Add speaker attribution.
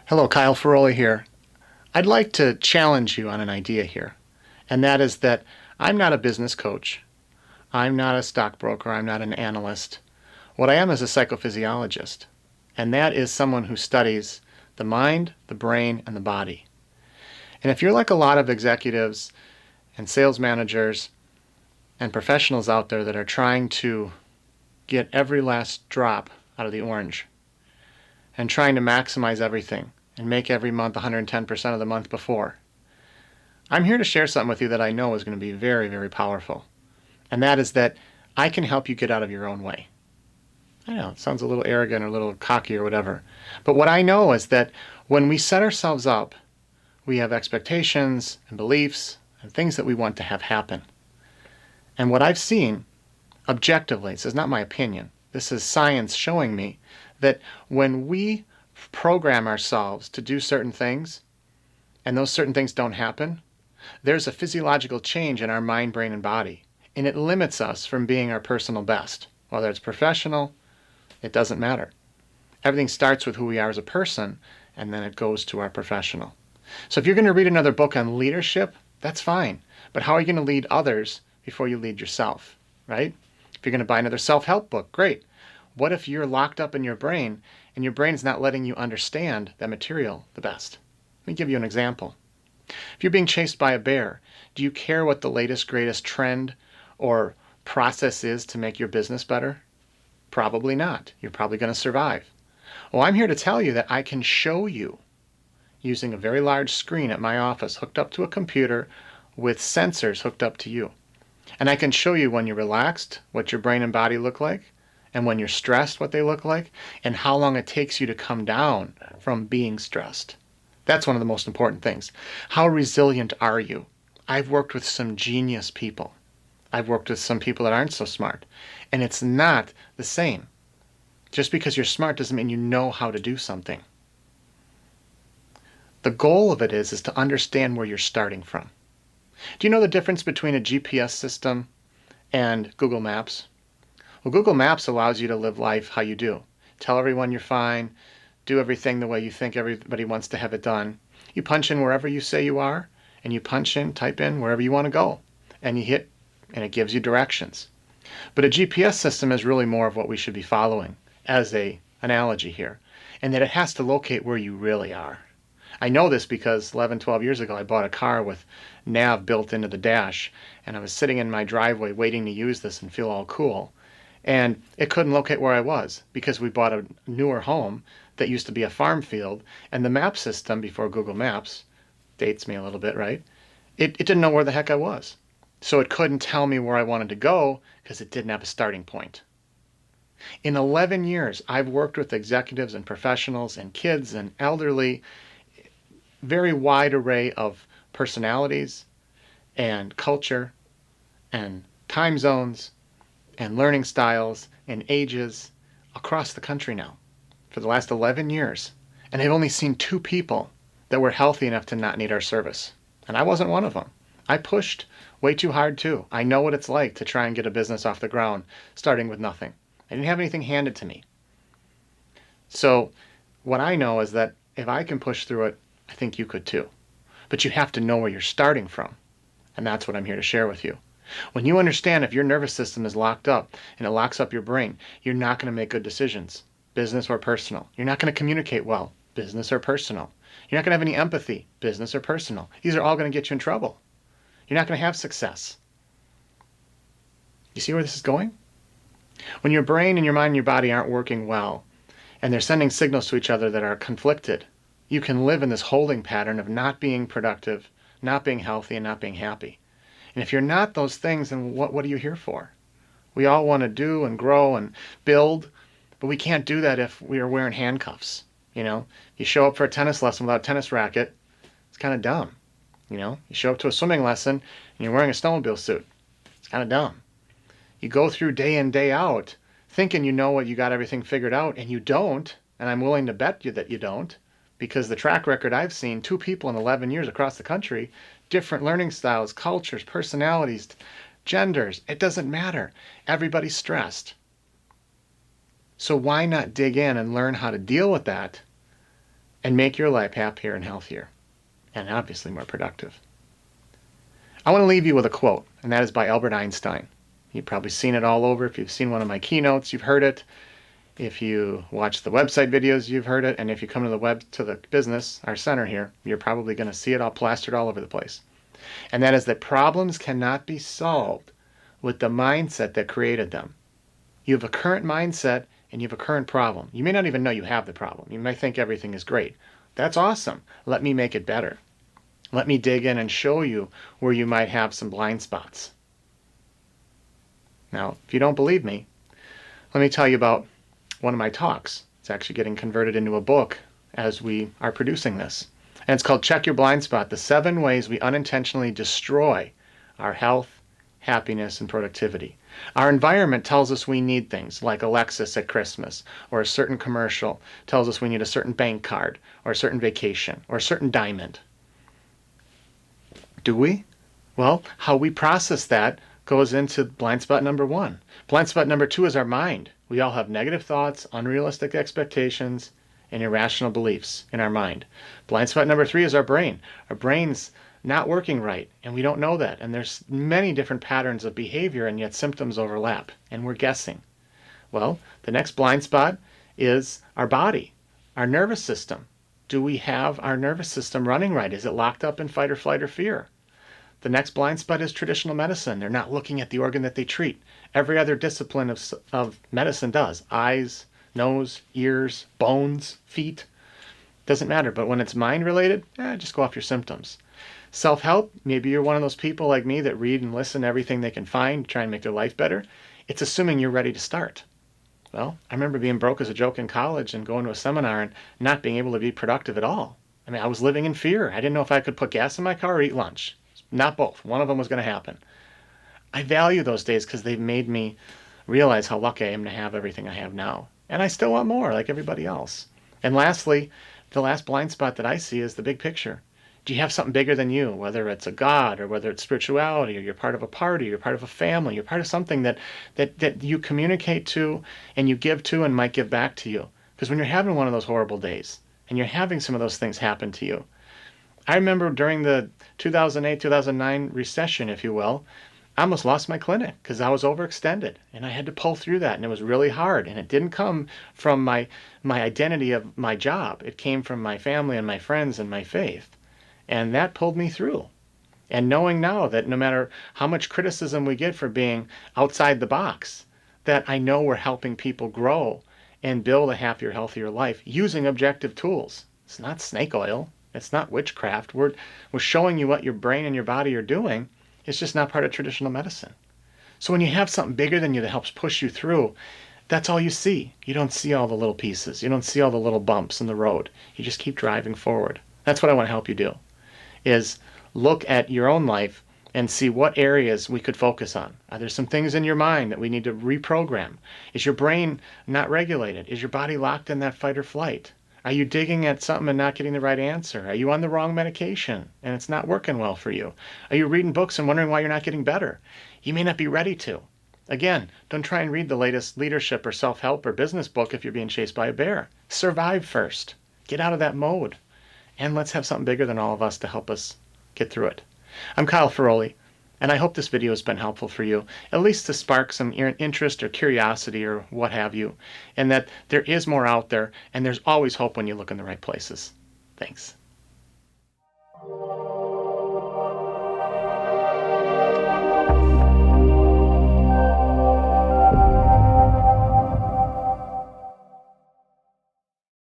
Speaker 1: Hello, Kyle Ferroli here. I'd like to challenge you on an idea here, and that is that I'm not a business coach. I'm not a stockbroker. I'm not an analyst. What I am is a psychophysiologist, and that is someone who studies the mind, the brain, and the body. And if you're like a lot of executives and sales managers and professionals out there that are trying to get every last drop out of the orange and trying to maximize everything and make every month 110% of the month before, I'm here to share something with you that I know is going to be very, very powerful. And that is that I can help you get out of your own way. I know it sounds a little arrogant or a little cocky or whatever. But what I know is that when we set ourselves up, we have expectations and beliefs and things that we want to have happen. And what I've seen objectively, this is not my opinion, this is science showing me that when we program ourselves to do certain things and those certain things don't happen, there's a physiological change in our mind, brain, and body. And it limits us from being our personal best. Whether it's professional, it doesn't matter. Everything starts with who we are as a person, and then it goes to our professional. So if you're going to read another book on leadership, that's fine. But how are you going to lead others before you lead yourself, right? If you're going to buy another self-help book, great. What if you're locked up in your brain and your brain's not letting you understand that material the best? Let me give you an example. If you're being chased by a bear, do you care what the latest, greatest trend or process is to make your business better? Probably not. You're probably going to survive. Well, I'm here to tell you that I can show you using a very large screen at my office hooked up to a computer with sensors hooked up to you. And I can show you when you're relaxed, what your brain and body look like, and when you're stressed, what they look like, and how long it takes you to come down from being stressed. That's one of the most important things. How resilient are you? I've worked with some genius people. I've worked with some people that aren't so smart. And it's not the same. Just because you're smart doesn't mean you know how to do something. The goal of it is to understand where you're starting from. Do you know the difference between a GPS system and Google Maps? Well, Google Maps allows you to live life how you do. Tell everyone you're fine, do everything the way you think everybody wants to have it done. You punch in wherever you say you are, and you type in wherever you want to go, and you hit, and it gives you directions. But a GPS system is really more of what we should be following as an analogy here, and that it has to locate where you really are. I know this because 11, 12 years ago I bought a car with nav built into the dash, and I was sitting in my driveway waiting to use this and feel all cool. And it couldn't locate where I was because we bought a newer home that used to be a farm field, and the map system before Google Maps, dates me a little bit, right? It didn't know where the heck I was. So it couldn't tell me where I wanted to go because it didn't have a starting point. In 11 years, I've worked with executives and professionals and kids and elderly, very wide array of personalities and culture and time zones and learning styles and ages across the country now for the last 11 years. And I've only seen 2 people that were healthy enough to not need our service. And I wasn't one of them. I pushed way too hard too. I know what it's like to try and get a business off the ground, starting with nothing. I didn't have anything handed to me. So what I know is that if I can push through it, I think you could too. But you have to know where you're starting from. And that's what I'm here to share with you. When you understand if your nervous system is locked up and it locks up your brain, you're not going to make good decisions, business or personal. You're not going to communicate well, business or personal. You're not going to have any empathy, business or personal. These are all going to get you in trouble. You're not going to have success. You see where this is going? When your brain and your mind and your body aren't working well, and they're sending signals to each other that are conflicted, you can live in this holding pattern of not being productive, not being healthy, and not being happy. And if you're not those things, then what are you here for? We all want to do and grow and build, but we can't do that if we are wearing handcuffs. You show up for a tennis lesson without a tennis racket, it's kind of dumb. You show up to a swimming lesson and you're wearing a snowmobile suit. It's kind of dumb. You go through day in, day out thinking you know what you got everything figured out, and you don't, and I'm willing to bet you that you don't, because the track record I've seen, 2 people in 11 years across the country, different learning styles, cultures, personalities, genders, it doesn't matter. Everybody's stressed. So why not dig in and learn how to deal with that and make your life happier and healthier, and obviously more productive. I want to leave you with a quote, and that is by Albert Einstein. You've probably seen it all over. If you've seen one of my keynotes, you've heard it. If you watch the website videos, you've heard it. And if you come to the business, our center here, you're probably going to see it all plastered all over the place. And that is that problems cannot be solved with the mindset that created them. You have a current mindset and you have a current problem. You may not even know you have the problem. You might think everything is great. That's awesome. Let me make it better. Let me dig in and show you where you might have some blind spots. Now, if you don't believe me, let me tell you about one of my talks. It's actually getting converted into a book as we are producing this. And it's called Check Your Blind Spot, the 7 ways we unintentionally destroy our health, happiness, and productivity. Our environment tells us we need things like Alexis at Christmas, or a certain commercial tells us we need a certain bank card, or a certain vacation, or a certain diamond. Do we? Well, how we process that goes into blind spot number 1. Blind spot number 2 is our mind. We all have negative thoughts, unrealistic expectations, and irrational beliefs in our mind. Blind spot number 3 is our brain. Our brain's not working right, and we don't know that. And there's many different patterns of behavior, and yet symptoms overlap, and we're guessing. Well, the next blind spot is our body, our nervous system. Do we have our nervous system running right? Is it locked up in fight or flight or fear? The next blind spot is traditional medicine. They're not looking at the organ that they treat. Every other discipline of medicine does. Eyes, nose, ears, bones, feet. Doesn't matter. But when it's mind related, just go off your symptoms. Self-help, maybe you're one of those people like me that read and listen to everything they can find to try and make their life better. It's assuming you're ready to start. Well, I remember being broke as a joke in college and going to a seminar and not being able to be productive at all. I mean, I was living in fear. I didn't know if I could put gas in my car or eat lunch. Not both. One of them was going to happen. I value those days because they've made me realize how lucky I am to have everything I have now. And I still want more, like everybody else. And lastly, the last blind spot that I see is the big picture. Do you have something bigger than you, whether it's a God or whether it's spirituality, or you're part of a party, you're part of a family, you're part of something that you communicate to and you give to and might give back to you? Because when you're having one of those horrible days and you're having some of those things happen to you, I remember during the 2008-2009 recession, if you will, I almost lost my clinic because I was overextended and I had to pull through that, and it was really hard. And it didn't come from my identity of my job. It came from my family and my friends and my faith. And that pulled me through. And knowing now that no matter how much criticism we get for being outside the box, that I know we're helping people grow and build a happier, healthier life using objective tools. It's not snake oil. It's not witchcraft. We're showing you what your brain and your body are doing. It's just not part of traditional medicine. So when you have something bigger than you that helps push you through, that's all you see. You don't see all the little pieces. You don't see all the little bumps in the road. You just keep driving forward. That's what I want to help you do, is look at your own life and see what areas we could focus on. Are there some things in your mind that we need to reprogram? Is your brain not regulated? Is your body locked in that fight or flight? Are you digging at something and not getting the right answer? Are you on the wrong medication and it's not working well for you? Are you reading books and wondering why you're not getting better? You may not be ready to. Again, don't try and read the latest leadership or self-help or business book if you're being chased by a bear. Survive first. Get out of that mode. And let's have something bigger than all of us to help us get through it. I'm Kyle Ferroli, and I hope this video has been helpful for you, at least to spark some interest or curiosity or what have you, and that there is more out there, and there's always hope when you look in the right places. Thanks.